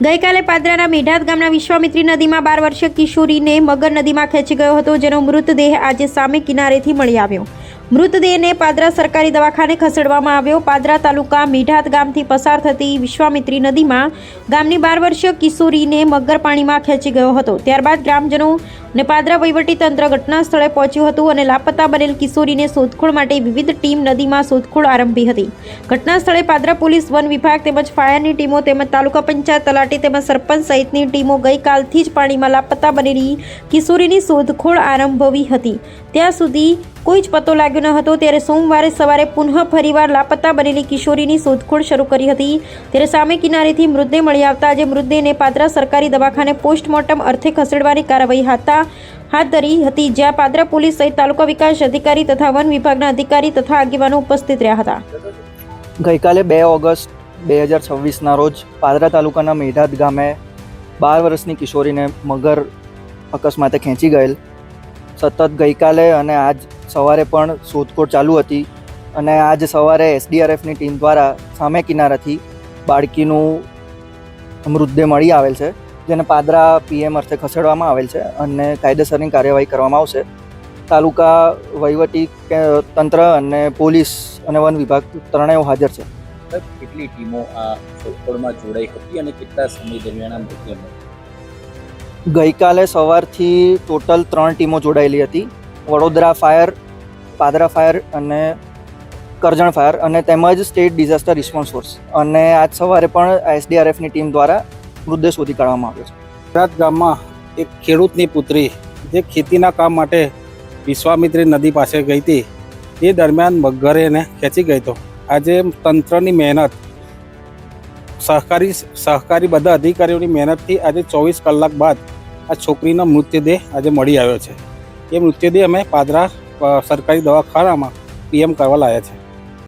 ગઈકાલે પાદરાના મેઢાત ગામના વિશ્વામિત્રી નદીમાં 12 વર્ષીય કિશોરીને મગર નદીમાં ખેંચી ગયો હતો, જેનો મૃતદેહ આજે સામે કિનારેથી મળી આવ્યો. મૃતદેહને પાદરા સરકારી દવાખાને ખસેડવામાં આવ્યો. પાદરા તાલુકા મેઢાત ગામથી પસાર થતી વિશ્વામિત્રી નદીમાં ગામની 12 વર્ષીય કિશોરીને મગર પાણીમાં ખેંચી ગયો હતો. ત્યારબાદ ગ્રામજનો અને પાદરા વહીવટી તંત્ર ઘટના સ્થળે પહોંચ્યું હતું અને લાપતા બનેલ કિશોરીને શોધખોળ માટે વિવિધ ટીમ નદીમાં શોધખોળ આરંભી હતી. ઘટના સ્થળે પાદરા પોલીસ, વન વિભાગ તેમજ ફાયરની ટીમો તેમજ તાલુકા પંચાયત તલાટી તેમજ સરપંચ સહિતની ટીમો ગઈકાલથી જ પાણીમાં લાપતા બનેલી કિશોરીની શોધખોળ આરંભવી હતી. ત્યાં સુધી કોઈ જ પતો લાગ્યો ન હતો. ત્યારે સોમવારે સવારે પુનઃ ફરીવાર લાપતા બનેલી કિશોરીની શોધખોળ શરૂ કરી હતી. ત્યારે સામે કિનારેથી મૃતદેહ મળી આવતા આજે મૃતદેહને પાદરા સરકારી દવાખાને પોસ્ટમોર્ટમ અર્થે ખસેડવાની કાર્યવાહી હાથ ધરી હતી, જ્યાં પાદરા પોલીસ સહિત તાલુકા વિકાસ અધિકારી તથા વન વિભાગના અધિકારી તથા આગેવાનો ઉપસ્થિત રહ્યા હતા. ગઈકાલે 2 ઓગસ્ટ 2026ના રોજ પાદરા તાલુકાના મેઢાત ગામે 12 વર્ષની કિશોરીને મગર અકસ્માતે ખેંચી ગયેલ. સતત ગઈકાલે અને આજ સવારે પણ શોધખોળ ચાલુ હતી અને આજ સવારે SDRFની ટીમ દ્વારા સામે કિનારાથી બાળકીનું મૃતદેહ મળી આવેલ છે, જેને પાદરા PM અર્થે ખસેડવામાં આવેલ છે અને કાયદેસરની કાર્યવાહી કરવામાં આવશે. તાલુકા વહીવટી તંત્ર અને પોલીસ અને વન વિભાગ ત્રણેય હાજર છે. કેટલી ટીમો આ શોધખોળમાં જોડાઈ હતી અને કેટલા સમય દરમિયાન મૃત્યુ? ગઈકાલે સવારથી ટોટલ 3 ટીમો જોડાયેલી હતી. વડોદરા ફાયર, પાદરા ફાયર અને કરજણ ફાયર અને તેમજ સ્ટેટ ડિઝાસ્ટર રિસ્પોન્સ ફોર્સ, અને આજ સવારે પણ SDRFની ટીમ દ્વારા મૃતદેહ શોધી કાઢવામાં આવ્યો છે. મેઢાત ગામમાં એક ખેડૂતની પુત્રી જે ખેતીના કામ માટે વિશ્વામિત્રી નદી પાસે ગઈ હતી, એ દરમિયાન મગરે એને ખેંચી ગઈ હતો. આજે તંત્રની મહેનત, સહકારી બધા અધિકારીઓની મહેનતથી આજે 24 કલાક બાદ આ છોકરીનો મૃતદેહ આજે મળી આવ્યો છે. એ મૃતદેહ અમે પાદરા સરકારી દવાખાનામાં PM કરવા લાવ્યા છે.